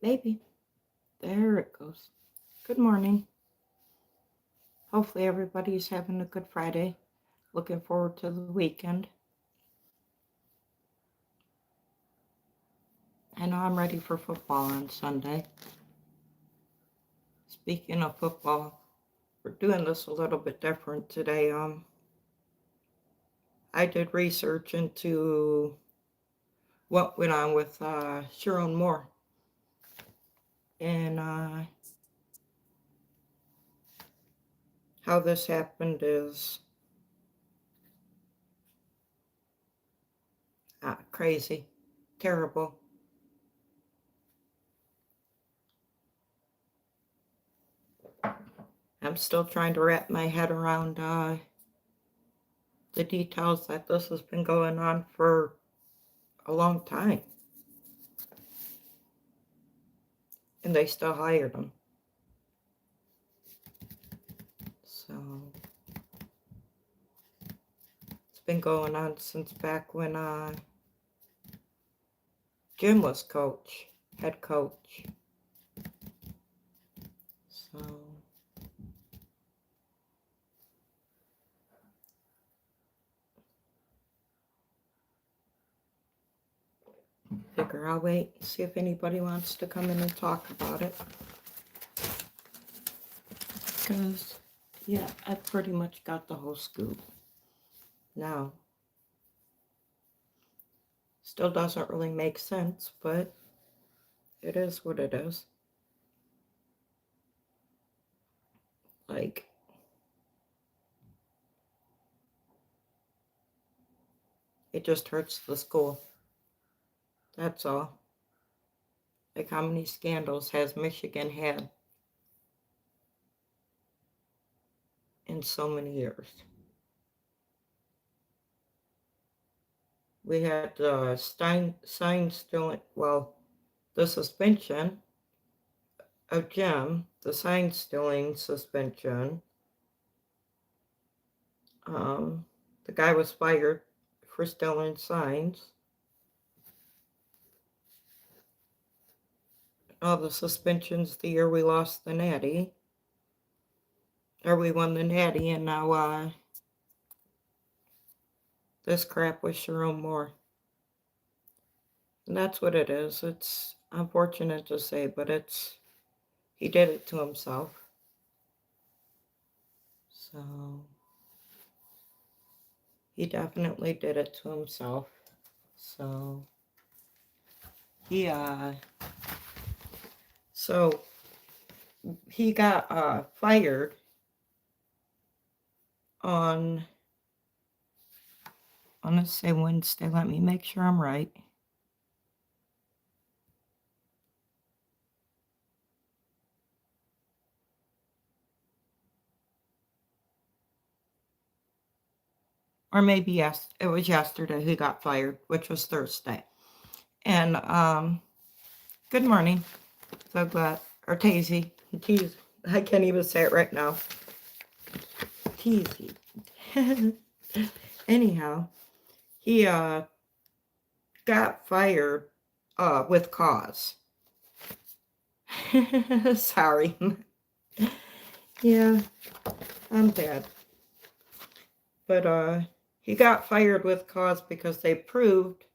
Maybe. There it goes. Good morning. Hopefully everybody's having a good Friday. Looking forward to the weekend. I know I'm ready for football on Sunday. Speaking of football, we're doing this a little bit different today. I did research into what went on with Sherrone Moore. And how this happened is crazy, terrible. I'm still trying to wrap my head around the details that this has been going on for a long time. And they still hired him. So it's been going on since back when Jim was head coach. So figure I'll wait and see if anybody wants to come in and talk about it. Because, yeah, I pretty much got the whole scoop. Now, still doesn't really make sense, but it is what it is. Like, it just hurts the school. That's all. Like, how many scandals has Michigan had in so many years? We had sign stealing, well, the suspension of Jim, the sign stealing suspension. The guy was fired for stealing signs. All the suspensions the year we lost the Natty, or we won the Natty, and now this crap with Sherrone Moore. And that's what it is. It's unfortunate to say, but he did it to himself. So he definitely did it to himself. So he got fired on, let's say Wednesday. Let me make sure I'm right. Or maybe yes, it was yesterday he got fired, which was Thursday. And good morning. So glad, or Tazy. I can't even say it right now. Teasy. Anyhow, he got fired with cause. Sorry. Yeah, I'm bad. But he got fired with cause because they proved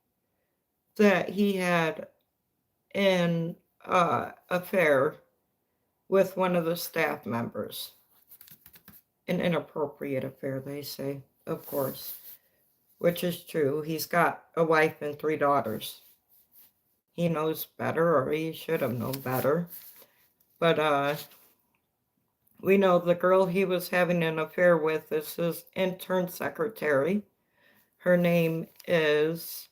that he had an affair with one of the staff members. An inappropriate affair, they say, of course, which is true. He's got a wife and 3 daughters. He knows better, or he should have known better. But we know the girl he was having an affair with is his intern secretary. Her name is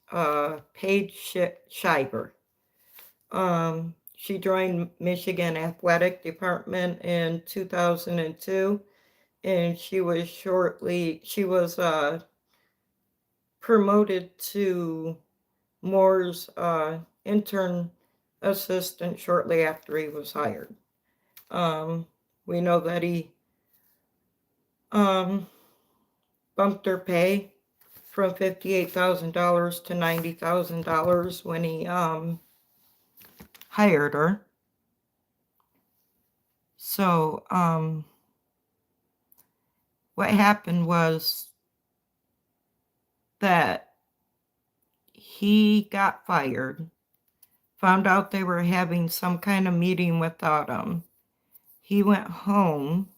Paige Schreiber. She joined Michigan Athletic Department in 2002, and she was promoted to Moore's intern assistant shortly after he was hired. We know that he bumped her pay from $58,000 to $90,000 when he hired her. So, what happened was that he got fired, found out they were having some kind of meeting without him. He went home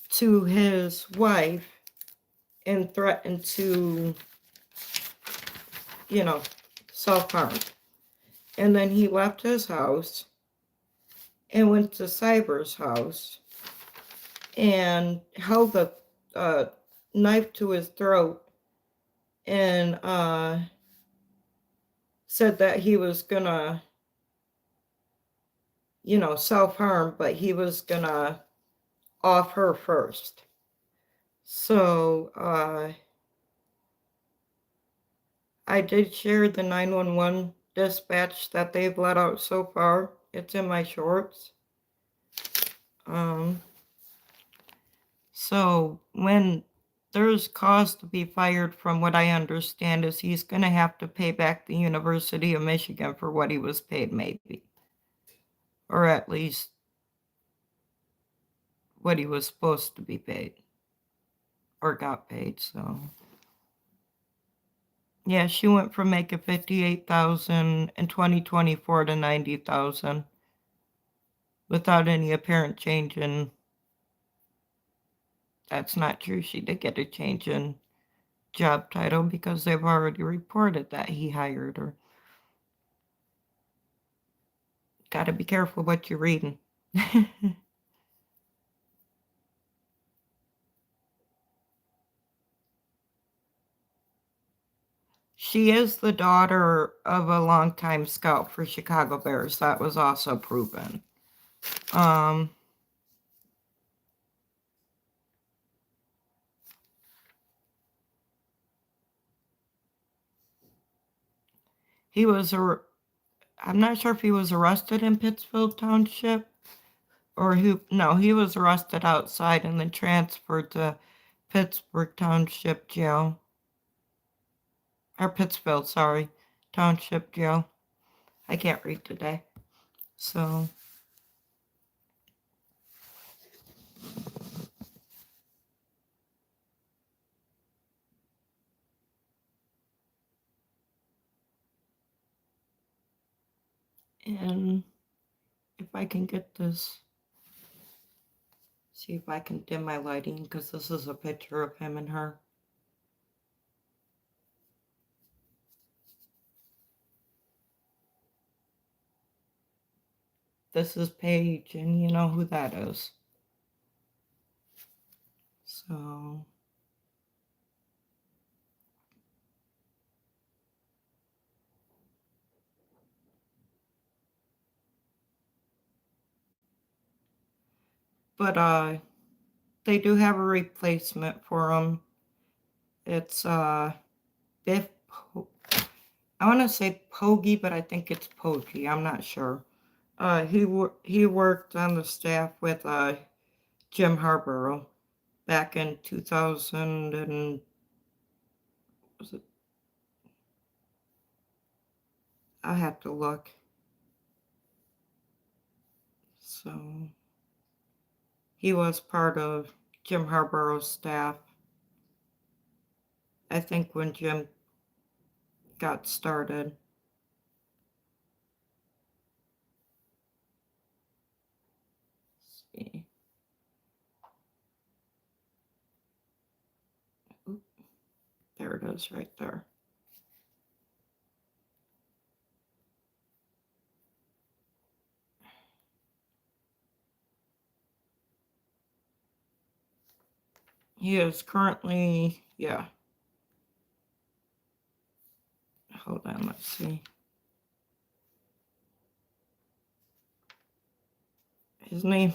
to his wife and threatened to, self-harm. And then he left his house and went to Cyber's house and held a knife to his throat and said that he was gonna, self-harm, but he was gonna off her first. So I did share the 911 dispatch that they've let out so far. It's in my shorts. So when there's cause to be fired, from what I understand, is he's going to have to pay back the University of Michigan for what he was paid, maybe. Or at least what he was supposed to be paid. Or got paid, so. Yeah, she went from making $58,000 in 2024 to $90,000 without any apparent change in. That's not true. She did get a change in job title because they've already reported that he hired her. Gotta be careful what you're reading. She is the daughter of a longtime scout for Chicago Bears. That was also proven. He was I'm not sure if he was arrested in Pittsfield Township or he was arrested outside and then transferred to Pittsburgh Township Jail. Or Pittsfield, sorry, Township Jail. I can't read today. So. And if I can get this, see if I can dim my lighting, because this is a picture of him and her. This is Paige, and you know who that is. So. But they do have a replacement for him. It's Biff. I want to say Poggy, but I think it's Poggy. I'm not sure. He worked on the staff with Jim Harborough back in 2000 and was it? I have to look. So he was part of Jim Harborough's staff. I think when Jim got started. Let's see. Oop, there it is right there. He is currently, yeah. Hold on, let's see. His name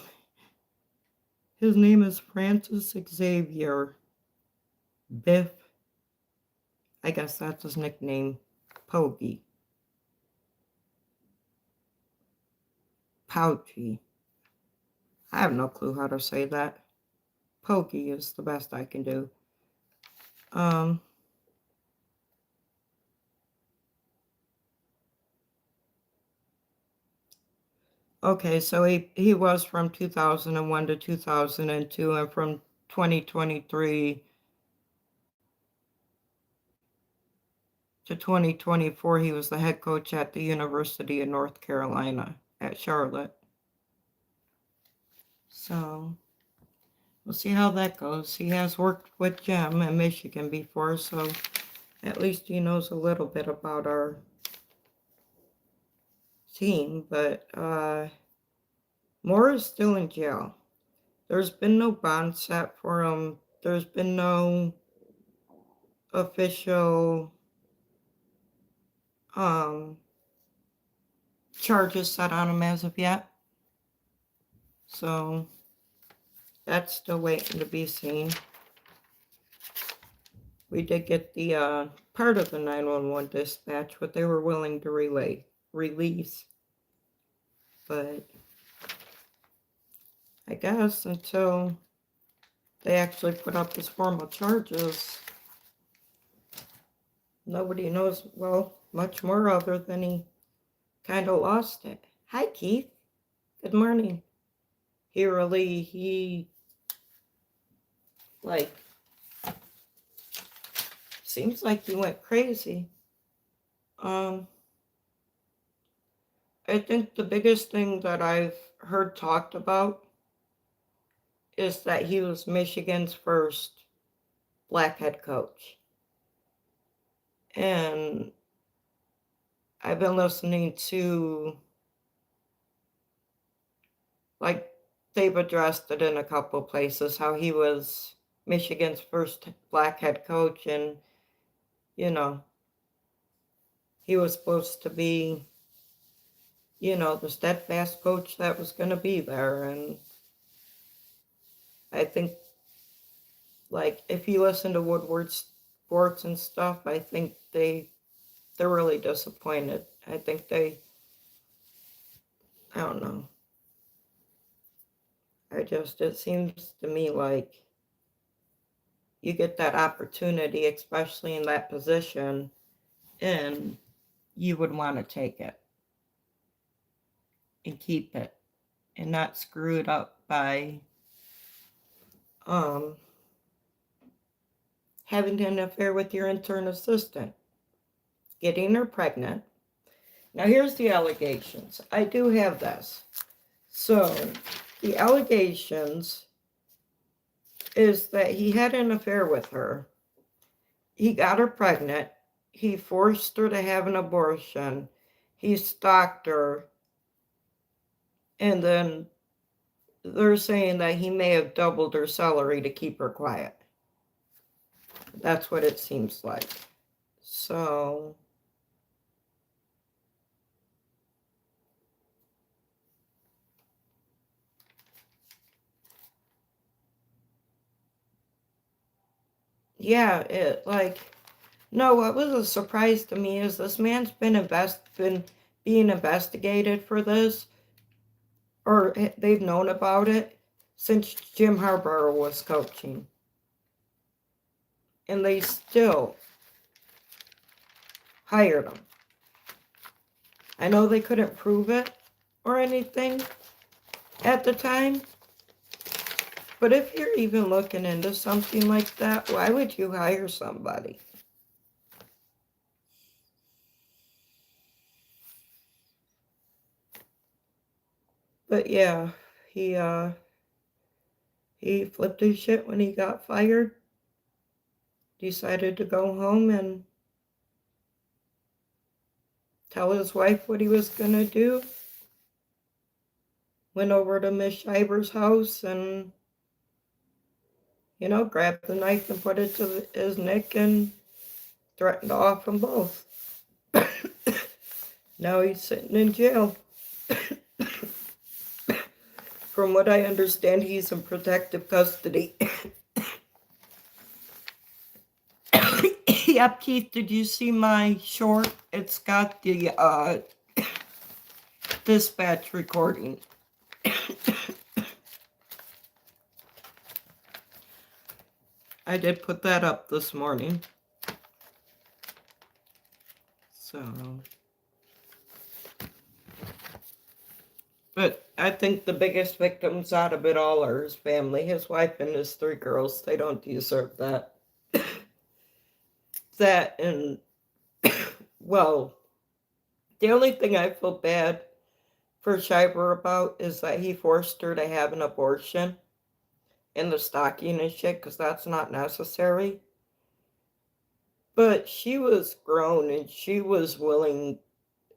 is Francis Xavier Biff. I guess that's his nickname, Poggy. Pouchy. I have no clue how to say that. Poggy is the best I can do. Okay, so he was from 2001 to 2002, and from 2023 to 2024, he was the head coach at the University of North Carolina at Charlotte. So we'll see how that goes. He has worked with Jim in Michigan before, so at least he knows a little bit about our team. But Moore is still in jail. There's been no bond set for him. There's been no official charges set on him as of yet. So that's still waiting to be seen. We did get the part of the 911 dispatch, what they were willing to release. But I guess until they actually put up his formal charges, nobody knows, well, much more other than he kind of lost it. Hi, Keith. Good morning. He like, seems like he went crazy. I think the biggest thing that I've heard talked about is that he was Michigan's first black head coach. And I've been listening to, like, they've addressed it in a couple places, how he was Michigan's first black head coach, and, you know, he was supposed to be, you know, the steadfast coach that was going to be there. And I think, like, if you listen to Woodward Sports and stuff, I think they're really disappointed. I think I don't know. It seems to me like you get that opportunity, especially in that position, and you would want to take it and keep it and not screw it up by having an affair with your intern assistant, getting her pregnant. Now here's the allegations. I do have this. So the allegations is that he had an affair with her. He got her pregnant. He forced her to have an abortion. He stalked her. And then they're saying that he may have doubled her salary to keep her quiet. That's what it seems like. So yeah, no, what was a surprise to me is this man's been being investigated for this, or they've known about it since Jim Harbaugh was coaching. And they still hired him. I know they couldn't prove it or anything at the time, but if you're even looking into something like that, why would you hire somebody? But yeah, he flipped his shit when he got fired, decided to go home and tell his wife what he was gonna do. Went over to Miss Schreiber's house and, grabbed the knife and put it to his neck and threatened to off them both. Now he's sitting in jail. From what I understand, he's in protective custody. Yep, Keith, did you see my short? It's got the dispatch recording. I did put that up this morning. So But I think the biggest victims out of it all are his family, his wife and his 3 girls. They don't deserve that. That and, well, the only thing I feel bad for Shiver about is that he forced her to have an abortion in the stocking and shit, because that's not necessary. But she was grown and she was willing,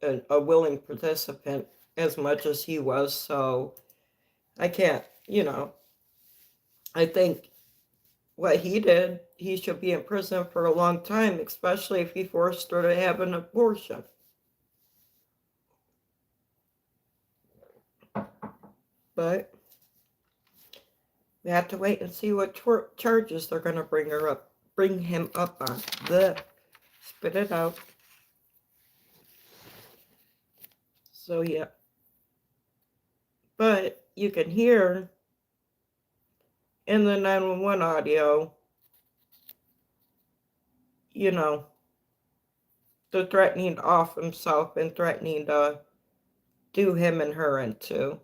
a willing participant as much as he was, so I can't, I think what he did, he should be in prison for a long time, especially if he forced her to have an abortion. But we have to wait and see what charges they're going to bring him up on. Spit it out. So yeah. But you can hear in the 911 audio, the threatening to off himself and threatening to do him and her into.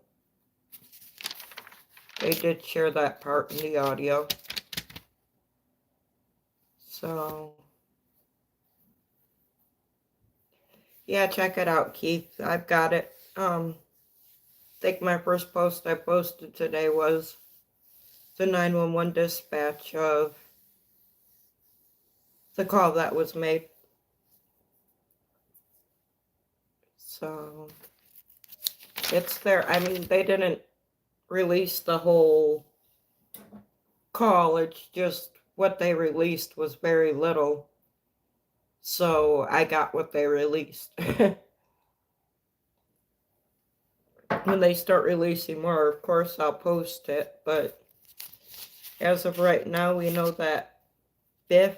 They did share that part in the audio. So, yeah, check it out, Keith. I've got it. I think my first post I posted today was the 911 dispatch of the call that was made. So, it's there. I mean, they didn't release the whole call. It's just what they released was very little. So I got what they released. When they start releasing more, of course, I'll post it. But as of right now, we know that Biff,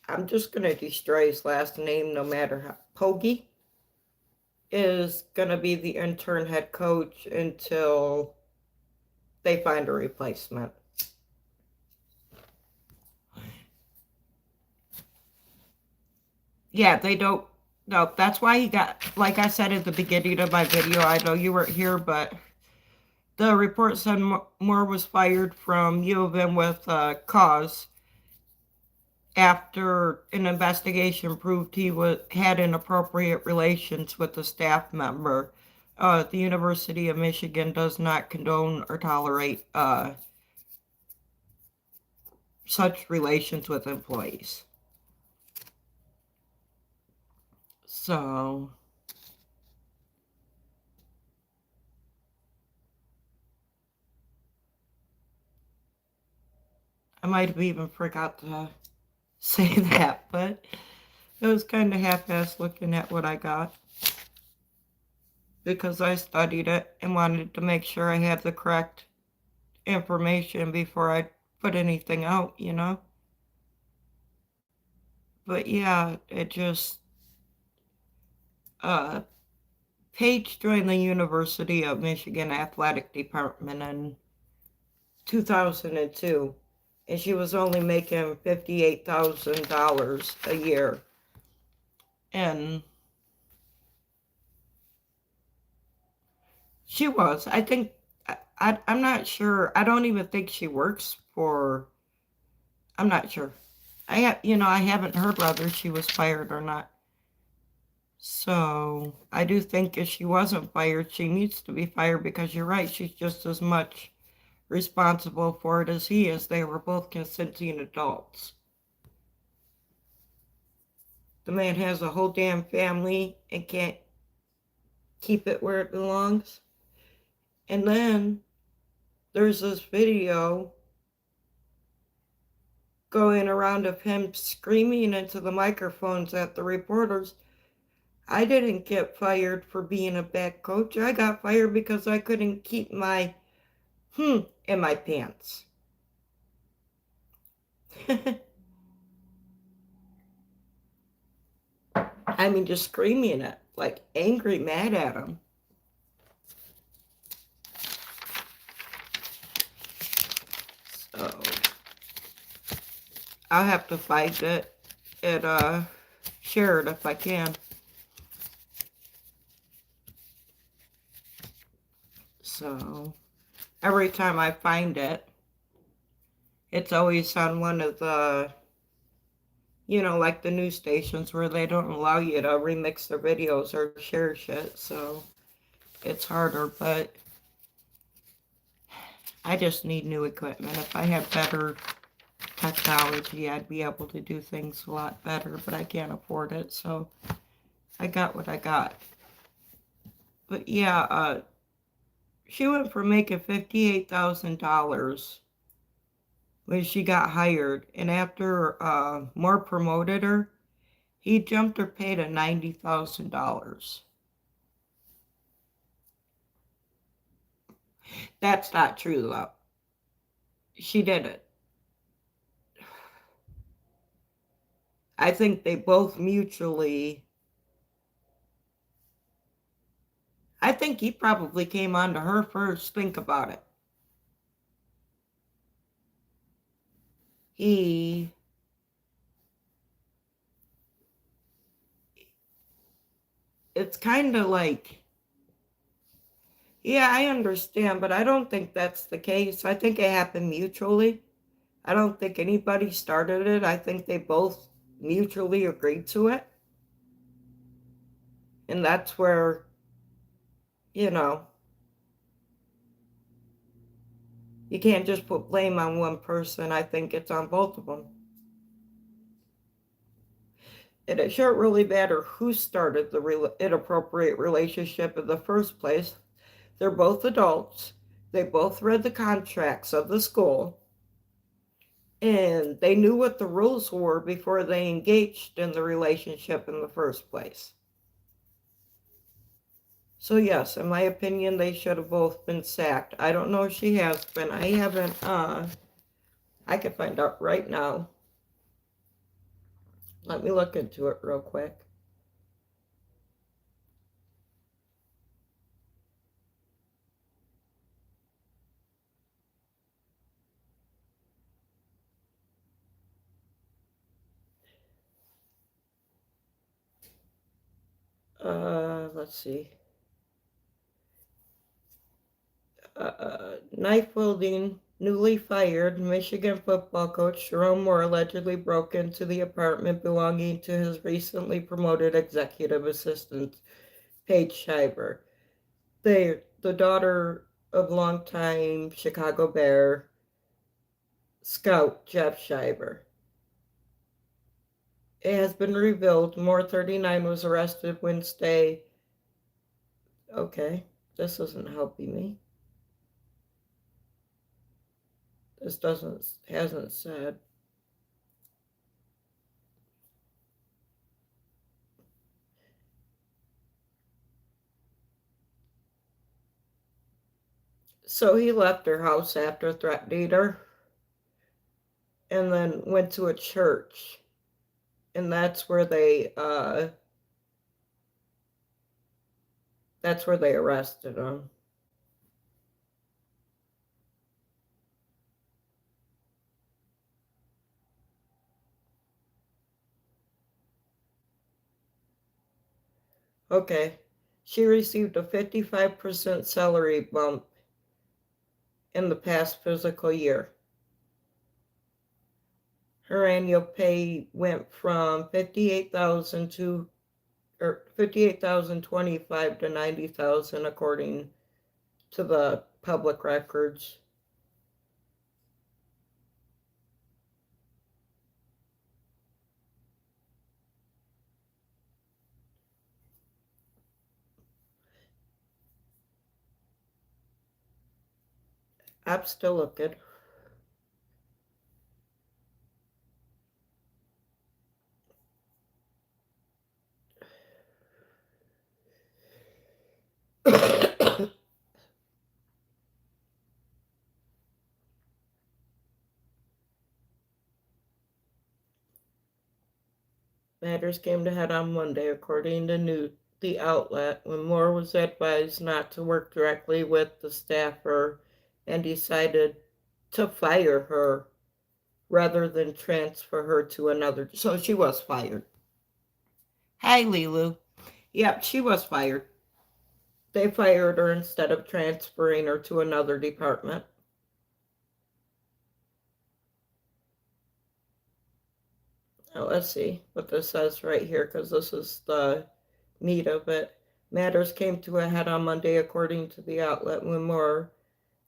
I'm just going to destroy his last name no matter how, Pogie, is going to be the intern head coach until they find a replacement. Yeah, they don't. No, that's why he got, like I said at the beginning of my video, I know you weren't here, but the report said Moore was fired from U of M with cause after an investigation proved he had inappropriate relations with a staff member. The University of Michigan does not condone or tolerate such relations with employees. So, I might have even forgot to say that, but it was kind of half-assed looking at what I got, because I studied it and wanted to make sure I had the correct information before I put anything out, But yeah, it just, Paige joined the University of Michigan Athletic Department in 2002, and she was only making $58,000 a year. And she was, I think, I'm not sure. I don't even think she works for, I'm not sure. I haven't heard whether she was fired or not. So I do think if she wasn't fired, she needs to be fired, because you're right, she's just as much responsible for it as he is. They were both consenting adults. The man has a whole damn family and can't keep it where it belongs. And then there's this video going around of him screaming into the microphones at the reporters, I didn't get fired for being a bad coach. I got fired because I couldn't keep my in my pants. I mean, just screaming it, like angry, mad at him. So I'll have to find it and share it if I can. So every time I find it, it's always on one of the, like the news stations where they don't allow you to remix their videos or share shit. So it's harder, but I just need new equipment. If I had better technology, I'd be able to do things a lot better, but I can't afford it, so I got what I got. But yeah, she went from making $58,000 when she got hired, and after Moore promoted her, he jumped her pay to $90,000. That's not true, though. She did it. I think they both mutually. I think he probably came on to her first. Think about it. He. It's kind of like. Yeah, I understand, but I don't think that's the case. I think it happened mutually. I don't think anybody started it. I think they both mutually agreed to it. And that's where, you know, you can't just put blame on one person. I think it's on both of them. And it shouldn't really matter who started the inappropriate relationship in the first place. They're both adults. They both read the contracts of the school. And they knew what the rules were before they engaged in the relationship in the first place. So yes, in my opinion, they should have both been sacked. I don't know if she has been. I haven't, I can find out right now. Let me look into it real quick. Let's see. Knife wielding, newly fired Michigan football coach Sherrone Moore allegedly broke into the apartment belonging to his recently promoted executive assistant, Paige Shiver. The daughter of longtime Chicago Bear scout Jeff Shiver. It has been revealed Moore, 39, was arrested Wednesday. Okay, this isn't helping me. This hasn't said. So he left her house after threatening her and then went to a church. And that's where they arrested him. Okay. She received a 55% salary bump in the past fiscal year. Her annual pay went from 58,000 to or 58,025 to 90,000 according to the public records. I'm still looking. Matters came to head on Monday, according to the outlet, when Moore was advised not to work directly with the staffer and decided to fire her rather than transfer her to another. So she was fired. Hi, Lilu. Yep, she was fired. They fired her instead of transferring her to another department. Now, let's see what this says right here, because this is the meat of it. Matters came to a head on Monday, according to the outlet, when Moore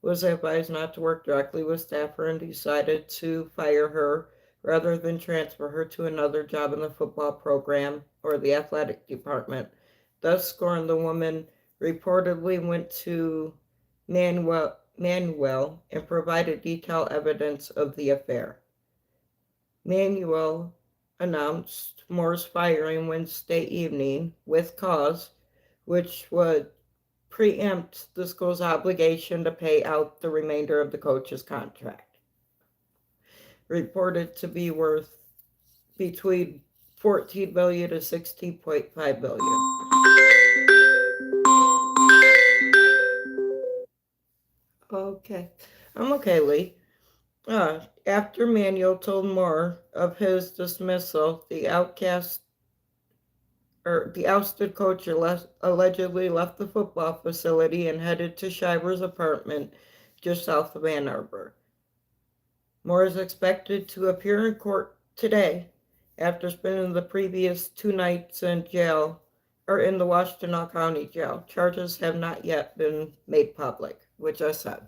was advised not to work directly with staffer and decided to fire her rather than transfer her to another job in the football program or the athletic department. Thus scorned, the woman reportedly went to Manuel and provided detailed evidence of the affair. Manuel announced Moore's firing Wednesday evening with cause, which would preempt the school's obligation to pay out the remainder of the coach's contract, reported to be worth between 14 billion to 16.5 billion. Okay, I'm okay, Lee. After Manuel told Moore of his dismissal, the ousted coach allegedly left the football facility and headed to Shiver's apartment just south of Ann Arbor. Moore is expected to appear in court today after spending the previous 2 nights in jail, or in the Washtenaw County Jail. Charges have not yet been made public, which I said.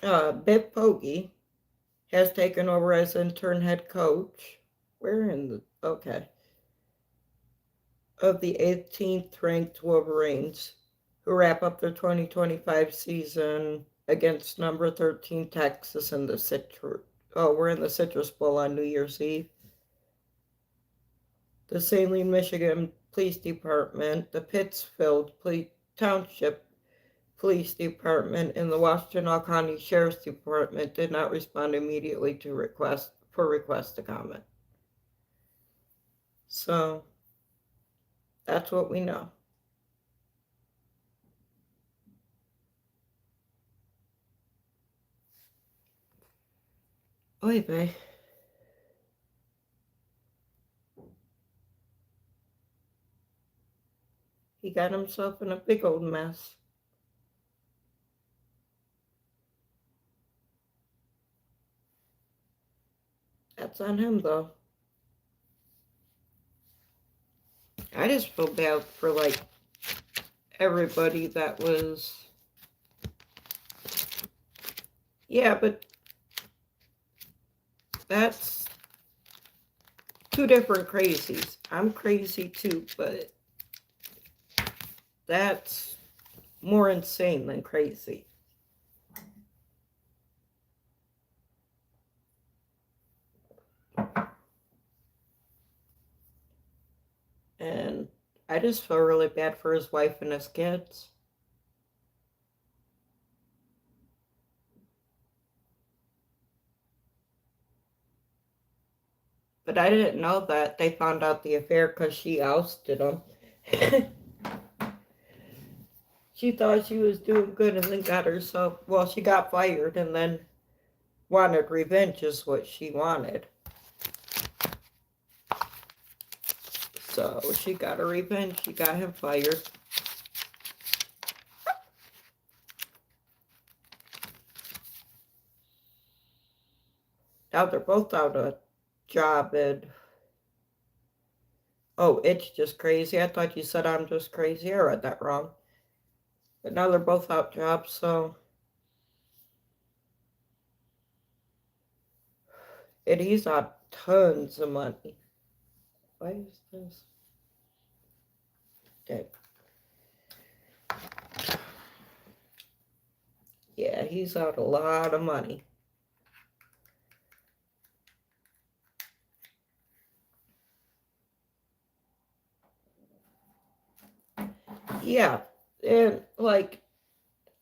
Biff Pogge has taken over as interim head coach. Of the 18th ranked Wolverines, who wrap up their 2025 season against number 13 Texas in the Citrus Bowl on New Year's Eve. The Saline, Michigan Police Department, the Pittsfield Township Police Department, and the Washtenaw County Sheriff's Department did not respond immediately to requests to comment. So that's what we know. Oy vey. He got himself in a big old mess. That's on him, though. I just feel bad for, everybody that was... Yeah, but that's two different crazies. I'm crazy, too, but that's more insane than crazy. And I just feel really bad for his wife and his kids. But I didn't know that they found out the affair because she ousted him. She thought she was doing good and then she got fired and then wanted revenge is what she wanted. So she got her revenge. She got him fired. Now they're both out of job and... Oh, it's just crazy. I thought you said I'm just crazy. I read that wrong. But now they're both out jobs, so... And he's on tons of money. Why is this? Okay. Yeah, he's out a lot of money. Yeah, and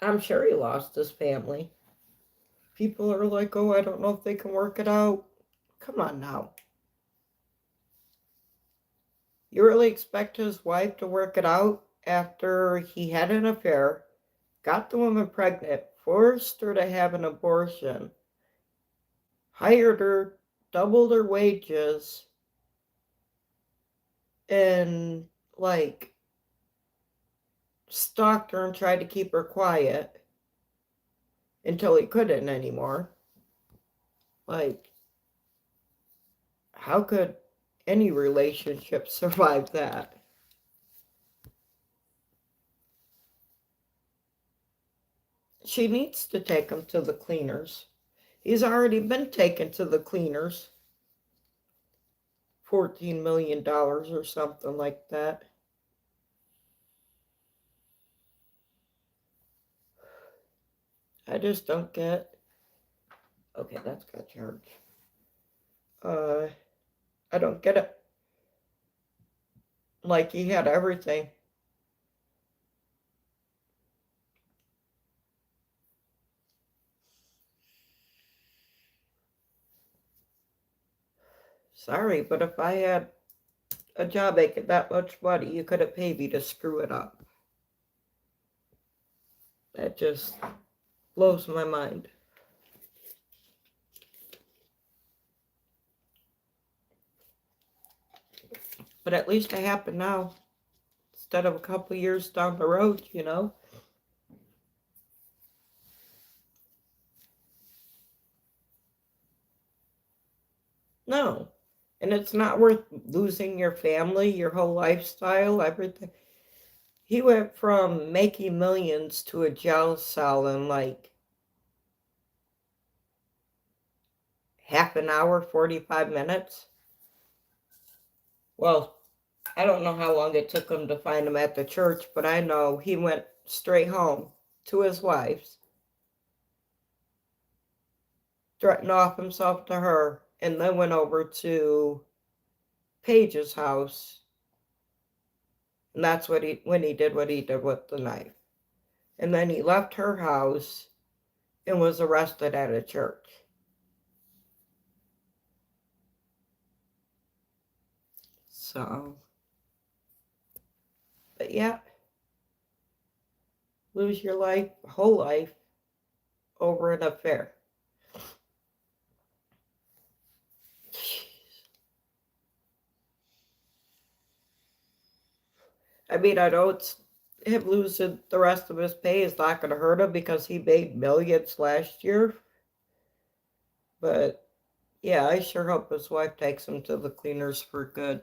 I'm sure he lost his family. People are like, oh, I don't know if they can work it out. Come on now. You really expect his wife to work it out after he had an affair, got the woman pregnant, forced her to have an abortion, hired her, doubled her wages, and stalked her and tried to keep her quiet until he couldn't anymore. Like, how could any relationship survive that? She needs to take him to the cleaners. He's already been taken to the cleaners. $14 million or something like that. I just don't get. Okay, that's got charged. I don't get it. Like, he had everything. Sorry, but if I had a job making that much money, you could have paid me to screw it up. That just blows my mind. But at least it happened now, instead of a couple years down the road, you know? No. And it's not worth losing your family, your whole lifestyle, everything. He went from making millions to a jail cell in like half an hour, 45 minutes. Well, I don't know how long it took him to find him at the church, but I know he went straight home to his wife's, threatened off himself to her, and then went over to Paige's house. And that's when he did what he did with the knife. And then he left her house and was arrested at a church. So, but yeah, lose your life, whole life, over an affair. I mean, I know it's him losing the rest of his pay is not going to hurt him because he made millions last year. But yeah, I sure hope his wife takes him to the cleaners for good.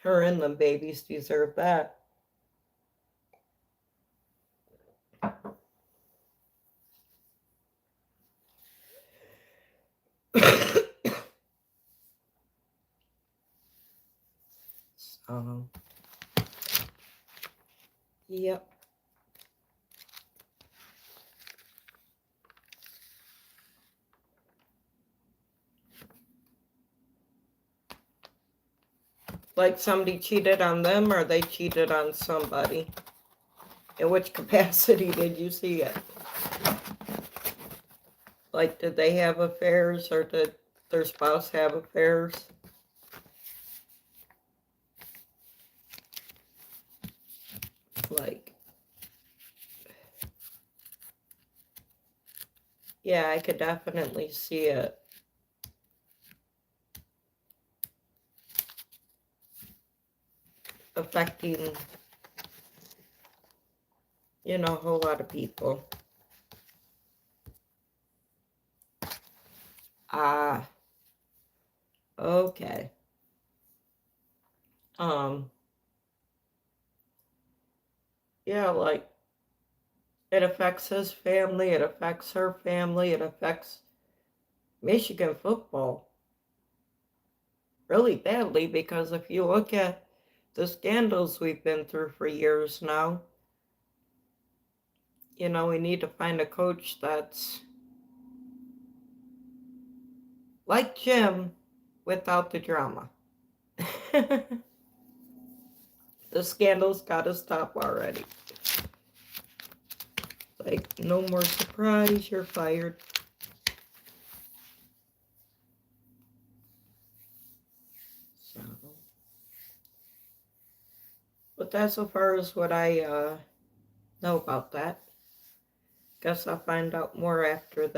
Her and them babies deserve that. So, yep. Like somebody cheated on them or they cheated on somebody. In which capacity did you see it? Like, did they have affairs or did their spouse have affairs? Like, yeah, I could definitely see it. Affecting, a whole lot of people. Ah, okay. Yeah, like, it affects his family, it affects her family, it affects Michigan football really badly because if you look at the scandals we've been through for years now, we need to find a coach that's like Jim without the drama. The scandals gotta stop already. Like, no more surprise, you're fired. So, but that's so far as what I know about that. Guess I'll find out more after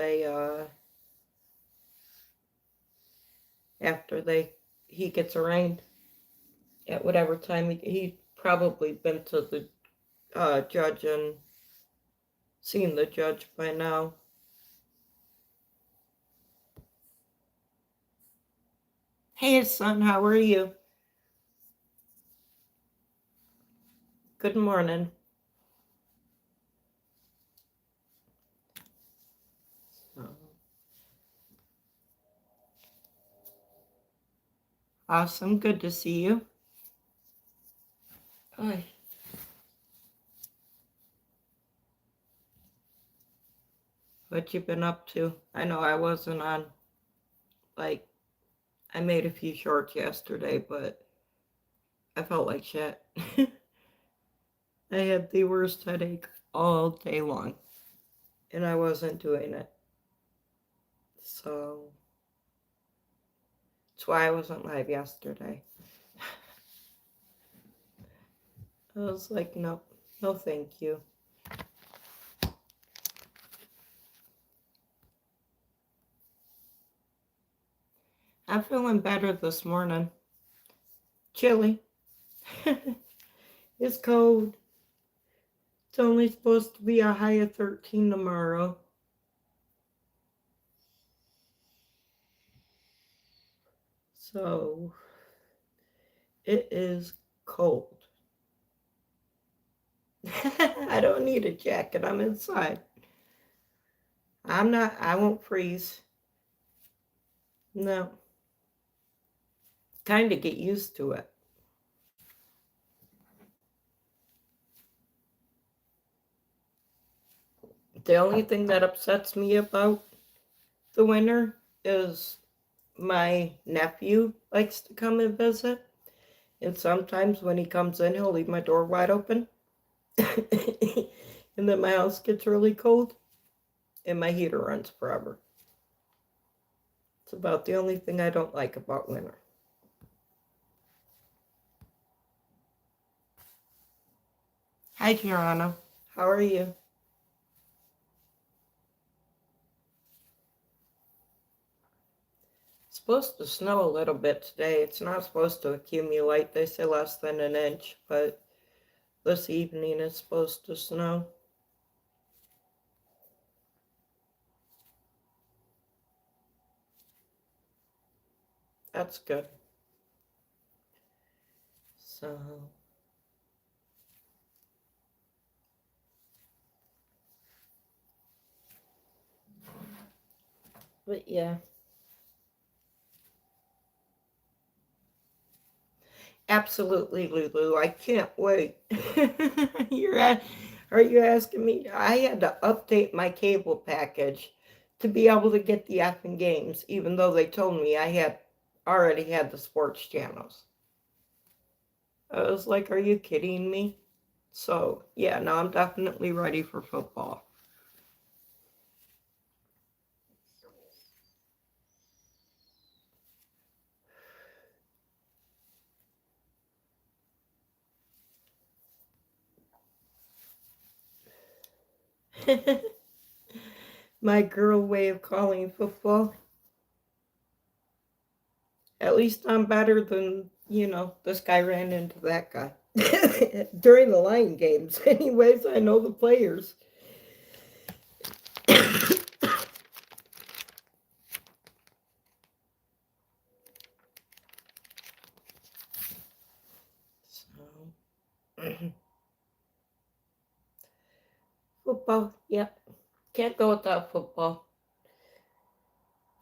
he gets arraigned at whatever time he probably been to the judge and seen the judge by now. Hey, son, how are you? Good morning. Awesome. Good to see you. Hi. What you been up to? I know I wasn't on, like, I made a few shorts yesterday, but I felt like shit. I had the worst headache all day long, and I wasn't doing it. So, that's why I wasn't live yesterday. I was like, no, no, thank you. I'm feeling better this morning. Chilly. It's cold. It's only supposed to be a high of 13 tomorrow. So, it is cold. I don't need a jacket. I'm inside. I won't freeze. No. Kind of get used to it. The only thing that upsets me about the winter is my nephew likes to come and visit. And sometimes when he comes in, he'll leave my door wide open. And then my house gets really cold and my heater runs forever. It's about the only thing I don't like about winter. Hi, Geronimo. How are you? It's supposed to snow a little bit today. It's not supposed to accumulate. They say less than an inch, but this evening it's supposed to snow. That's good. So, but yeah. Absolutely, Lulu. I can't wait. Are you asking me? I had to update my cable package to be able to get the effing games, even though they told me I had already had the sports channels. I was like, are you kidding me? So, yeah, no, I'm definitely ready for football. My girl way of calling football. At least I'm better than, this guy ran into that guy. During the Lion games. Anyways, I know the players. So, football, yep. Can't go without football.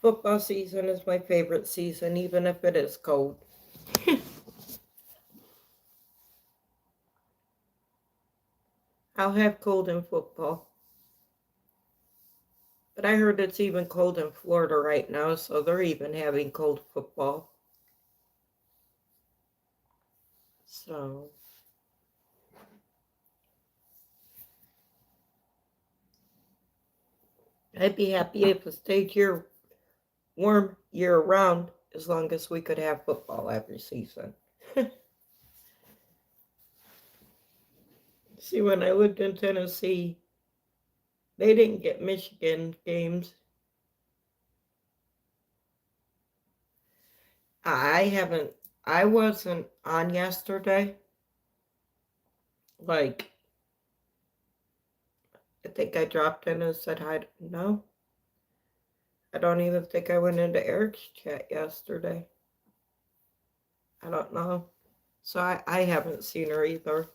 Football season is my favorite season, even if it is cold. I'll have cold in football. But I heard it's even cold in Florida right now, so they're even having cold football. So, I'd be happy if it stayed here warm year round as long as we could have football every season. See, when I lived in Tennessee, they didn't get Michigan games. I wasn't on yesterday, Like, I think I dropped in and said hi. No, I don't even think I went into Eric's chat yesterday. I don't know. So I haven't seen her either.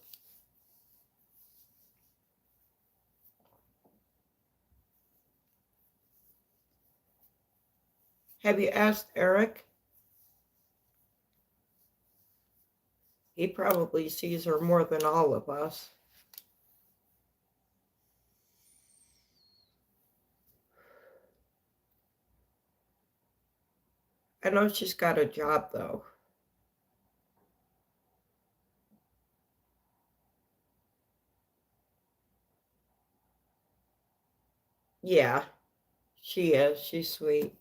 Have you asked Eric? He probably sees her more than all of us. I know she's got a job, though. Yeah, she is. She's sweet.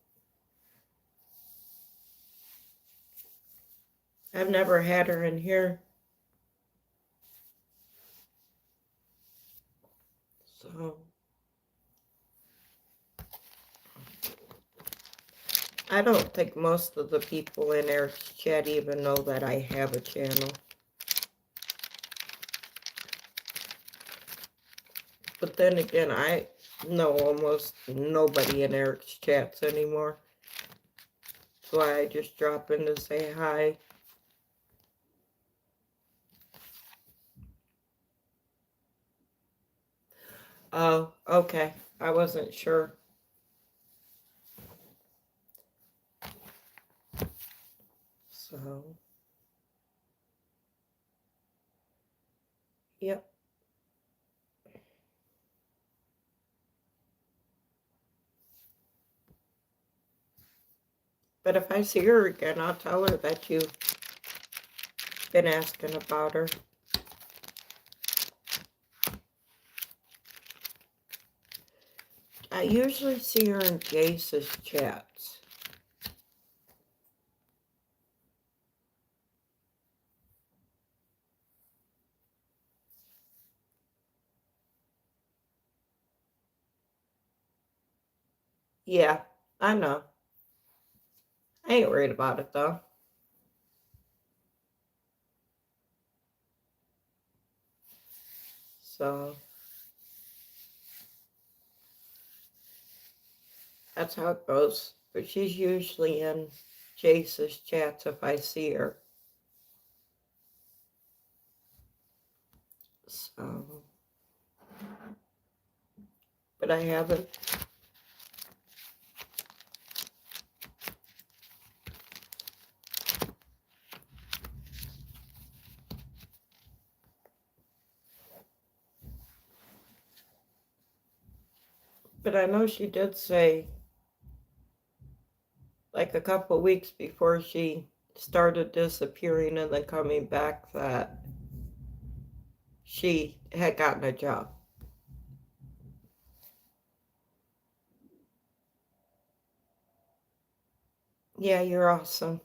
I've never had her in here. So I don't think most of the people in Eric's chat even know that I have a channel. But then again, I know almost nobody in Eric's chats anymore. That's why I just drop in to say hi. Oh, okay. I wasn't sure. So, yep. But if I see her again, I'll tell her that you've been asking about her. I usually see her in Jace's chats. Yeah, I know. I ain't worried about it, though. So, that's how it goes. But she's usually in Jace's chats if I see her. So, but I haven't. But I know she did say, like a couple weeks before she started disappearing and then coming back, that she had gotten a job. Yeah, you're awesome.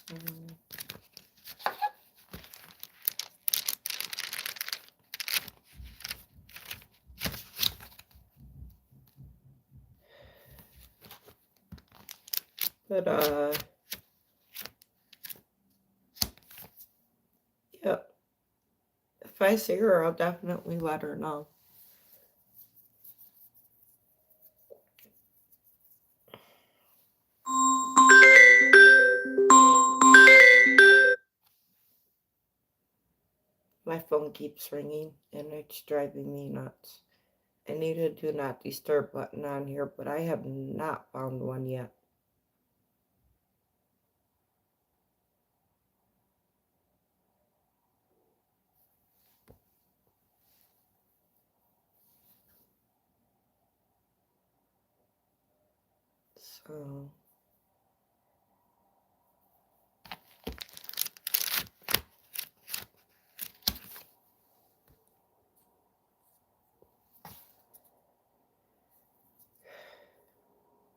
So, but, yeah, if I see her, I'll definitely let her know. My phone keeps ringing and it's driving me nuts. I need a do not disturb button on here, but I have not found one yet. So,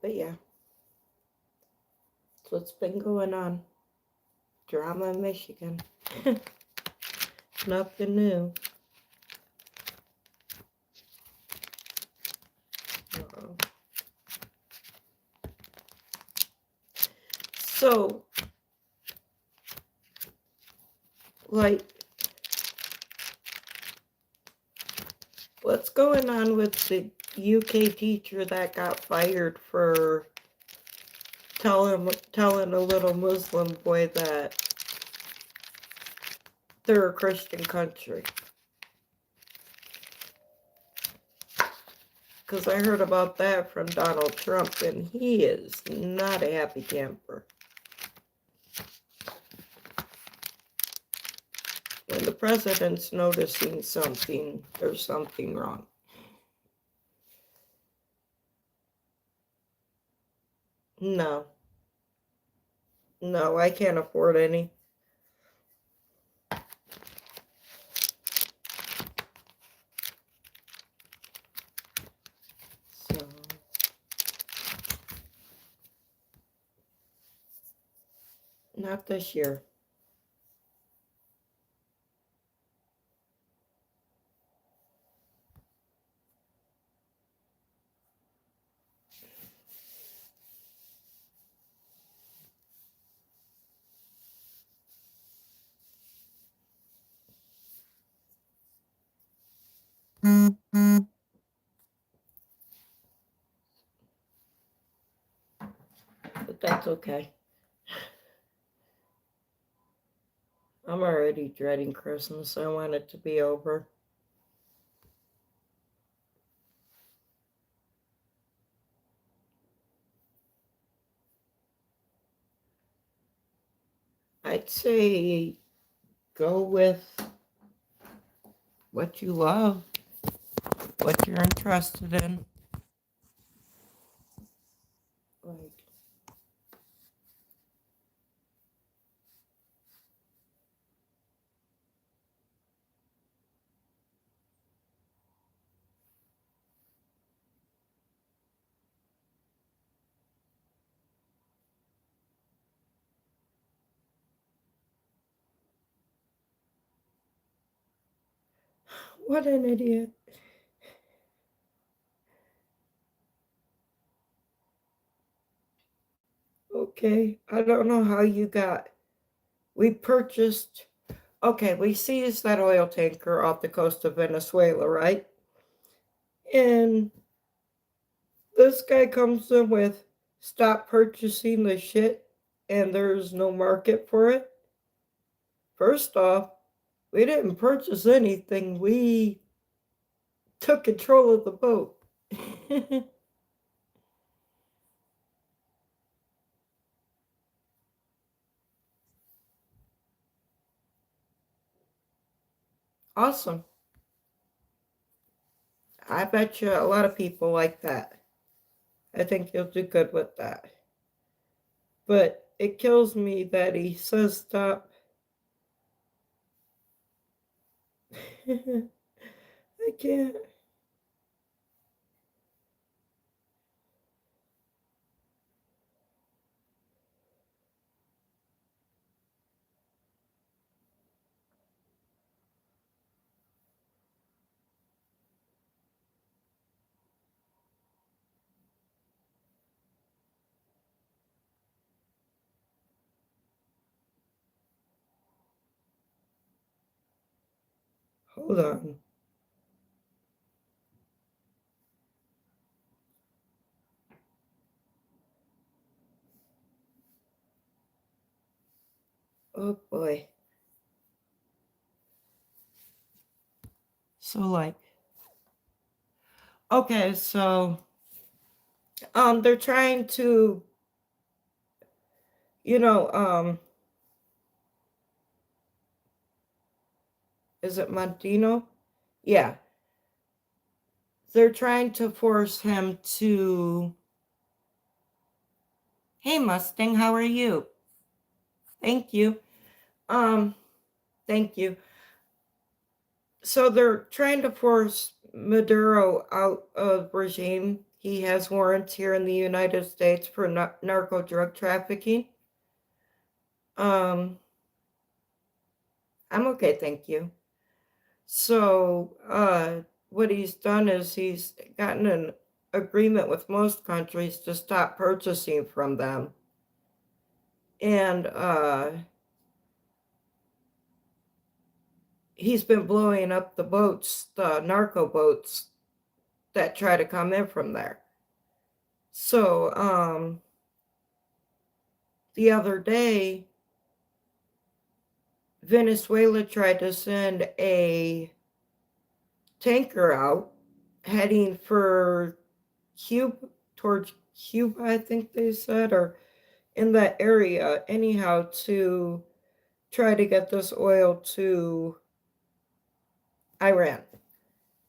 but yeah, that's what's been going on. Drama in Michigan. Nothing new. Uh-oh. So, like, what's going on with the UK teacher that got fired for telling a little Muslim boy that they're a Christian country? Because I heard about that from Donald Trump, and he is not a happy camper. When the president's noticing something, there's something wrong. No. No, I can't afford any. So, not this year. But that's okay. I'm already dreading Christmas. I want it to be over. I'd say go with what you love, what you're interested in. Like, what an idiot. Okay, I don't know how you got. We purchased. Okay, we seized that oil tanker off the coast of Venezuela, right? And this guy comes in with stop purchasing the shit and there's no market for it. First off, we didn't purchase anything. We took control of the boat. Awesome. I bet you a lot of people like that. I think you'll do good with that. But it kills me that he says stop. I can't. Hold on. Oh boy. So like, okay, so they're trying to, you know, is it Montino? Yeah. They're trying to force him to, hey Mustang, how are you? Thank you. Um, thank you. So they're trying to force Maduro out of regime. He has warrants here in the United States for narco drug trafficking. Um, I'm okay, thank you. So, what he's done is he's gotten an agreement with most countries to stop purchasing from them. And he's been blowing up the boats, the narco boats that try to come in from there. So the other day, Venezuela tried to send a tanker out heading for Cuba, towards Cuba, I think they said, or in that area, anyhow, to try to get this oil to Iran.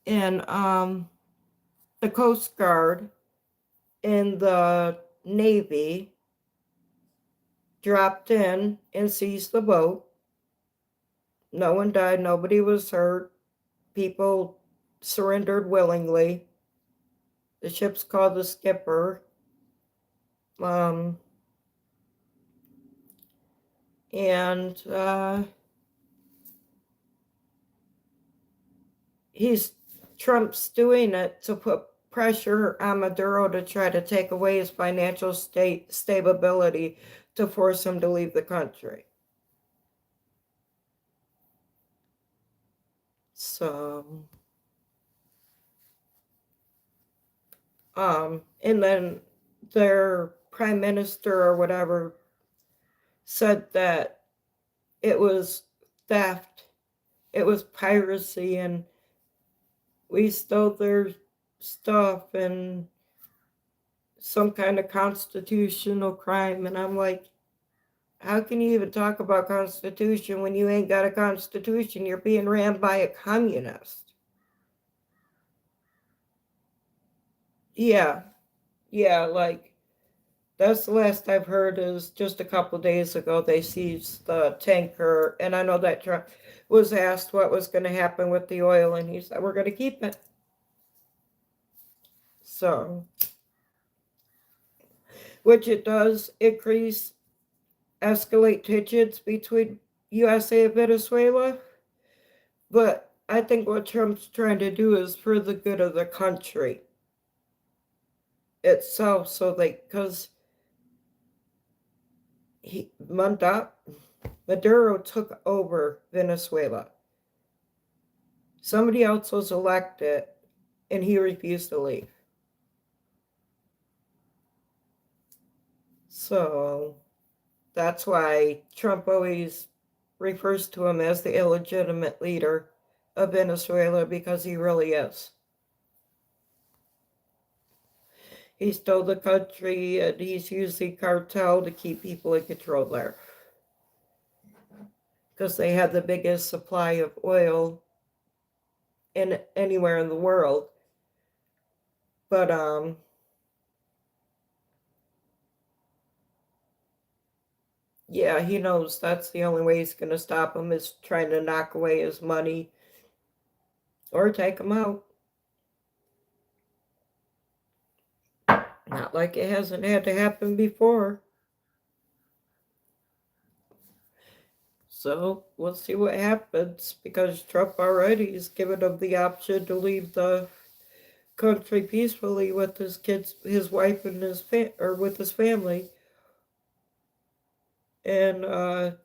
And the Coast Guard and the Navy dropped in and seized the boat. No one died, nobody was hurt. People surrendered willingly. The ship's called the Skipper. Um, and he's Trump's doing it to put pressure on Maduro to try to take away his financial stability to force him to leave the country. So, and then their prime minister or whatever said that it was theft, it was piracy, and we stole their stuff and some kind of constitutional crime. And I'm like, how can you even talk about constitution when you ain't got a constitution? You're being ran by a communist. Yeah, yeah, like that's the last I've heard is just a couple days ago they seized the tanker, and I know that Trump was asked what was going to happen with the oil, and he said we're going to keep it. So, which it does increase, escalate tensions between USA and Venezuela, but I think what Trump's trying to do is for the good of the country itself, so they because he Maduro took over Venezuela. Somebody else was elected, and he refused to leave. So that's why Trump always refers to him as the illegitimate leader of Venezuela, because he really is. He stole the country, and he's using cartel to keep people in control there. Because they had the biggest supply of oil in anywhere in the world. But yeah, he knows that's the only way he's gonna stop him is trying to knock away his money or take him out. Not like it hasn't had to happen before. So we'll see what happens, because Trump already has given him the option to leave the country peacefully with his kids, his wife, and or with his family, and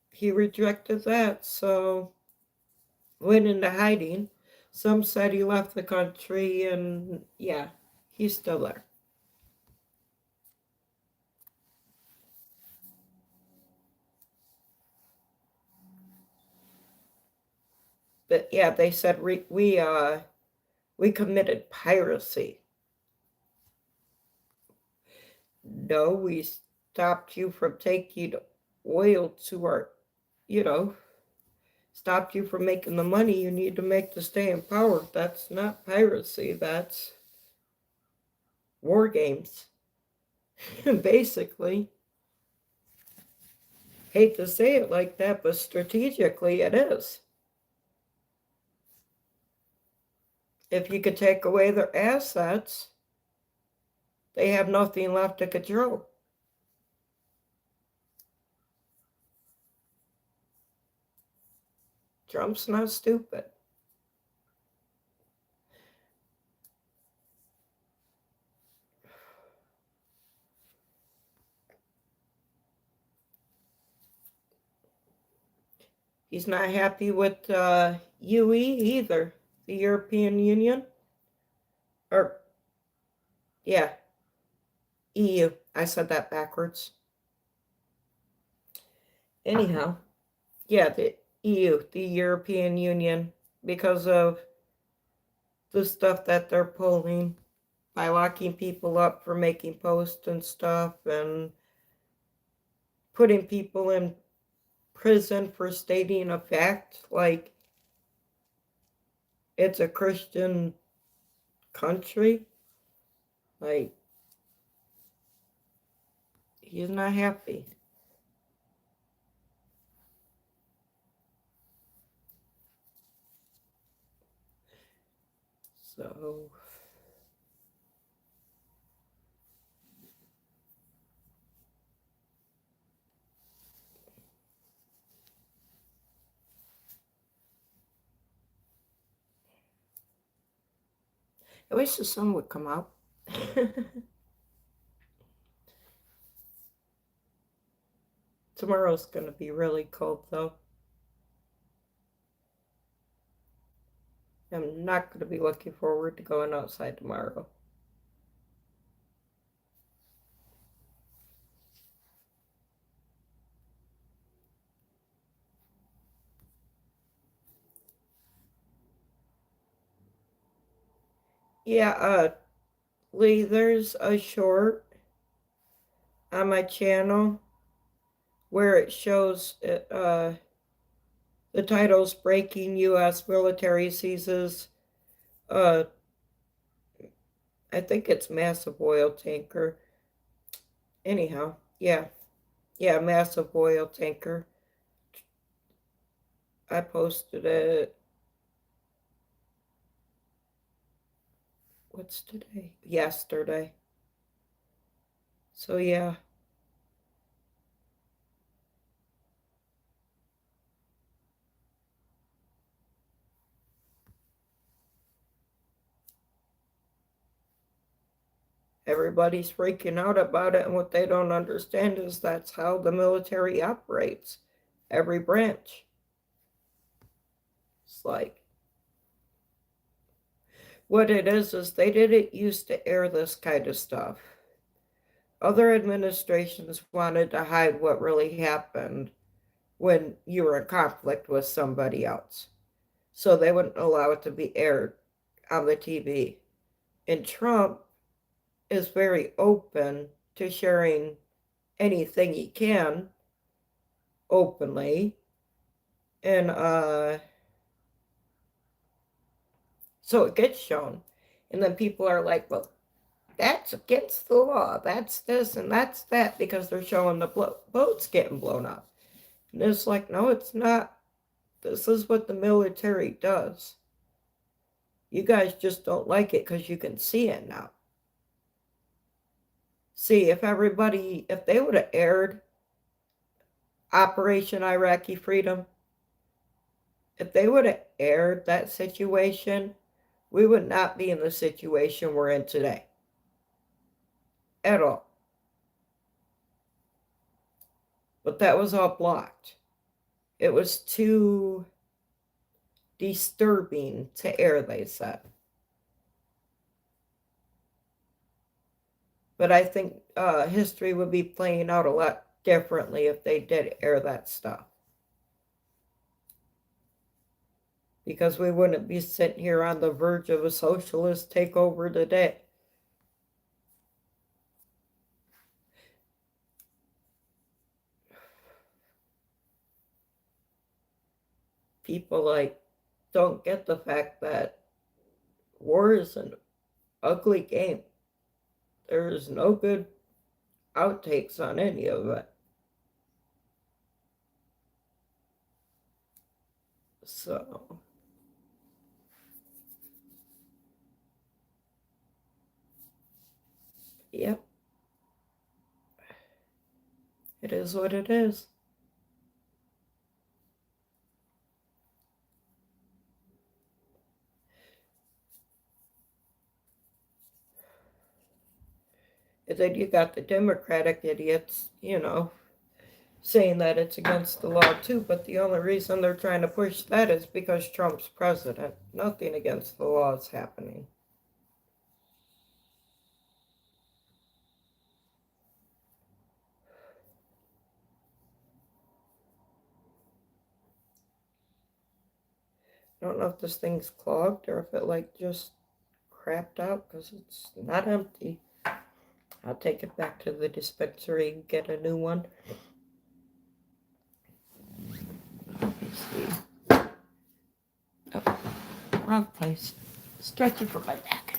he rejected that. So went into hiding. Some said he left the country, and yeah, he's still there. But yeah, they said we committed piracy. No, we stopped you from taking oil to our, you know, stopped you from making the money you need to make to stay in power. That's not piracy. That's war games. Basically, hate to say it like that, but strategically it is. If you could take away their assets, they have nothing left to control. Trump's not stupid. He's not happy with UE either, the European Union. Or, yeah, EU. I said that backwards. Anyhow, yeah, the EU, the European Union, because of the stuff that they're pulling by locking people up for making posts and stuff and putting people in prison for stating a fact like it's a Christian country. Like, he's not happy. So, I wish the sun would come out. Tomorrow's going to be really cold, though. I'm not going to be looking forward to going outside tomorrow. Yeah, Lee, there's a short on my channel where it shows the title's Breaking U.S. Military Seizes, uh, I think it's massive oil tanker. Anyhow, yeah, massive oil tanker. I posted it. What's today? Yesterday. So, yeah. Everybody's freaking out about it, and what they don't understand is that's how the military operates. Every branch. It's like, what it is they didn't used to air this kind of stuff. Other administrations wanted to hide what really happened when you were in conflict with somebody else. So they wouldn't allow it to be aired on the TV. And Trump is very open to sharing anything he can openly. And so it gets shown. And then people are like, well, that's against the law. That's this and that's that, because they're showing the boats getting blown up. And it's like, no, it's not. This is what the military does. You guys just don't like it because you can see it now. See, if they would have aired Operation Iraqi Freedom, if they would have aired that situation, we would not be in the situation we're in today. At all. But that was all blocked. It was too disturbing to air, they said. But I think history would be playing out a lot differently if they did air that stuff. Because we wouldn't be sitting here on the verge of a socialist takeover today. People like don't get the fact that war is an ugly game. There's no good outtakes on any of it. So, yep, it is what it is. And then you got the Democratic idiots, saying that it's against the law too, but the only reason they're trying to push that is because Trump's president. Nothing against the law is happening. I don't know if this thing's clogged or if it like just crapped out because it's not empty. I'll take it back to the dispensary and get a new one. Let me see. Oh, wrong place. Stretcher for my back.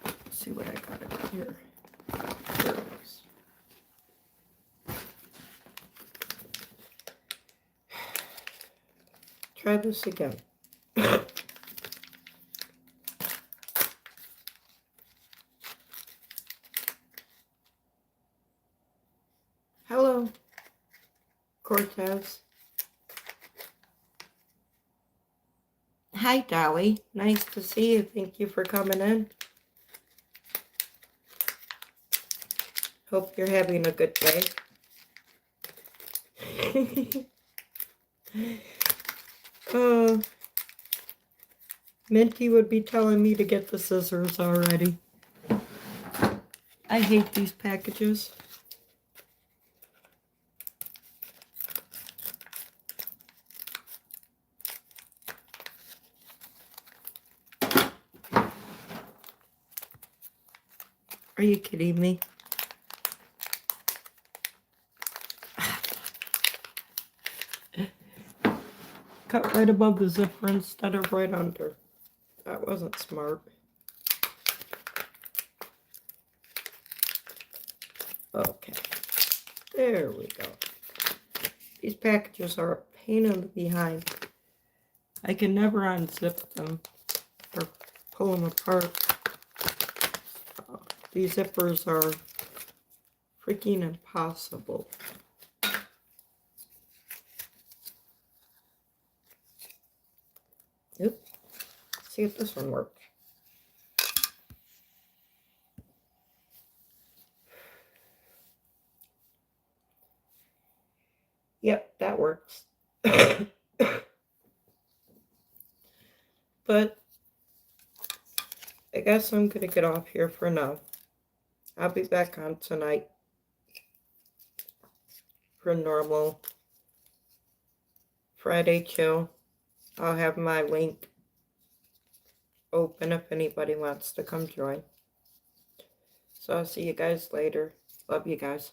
Let's see what I got over here. There it is. Try this again. Hello, Cortez. Hi, Dolly. Nice to see you. Thank you for coming in. Hope you're having a good day. Minty would be telling me to get the scissors already. I hate these packages. Are you kidding me? Cut right above the zipper instead of right under. That wasn't smart. Okay. There we go. These packages are a pain in the behind. I can never unzip them or pull them apart. These zippers are freaking impossible. Oop. See if this one works. Yep, that works. But I guess I'm going to get off here for now. I'll be back on tonight for normal Friday chill. I'll have my link open if anybody wants to come join. So I'll see you guys later. Love you guys.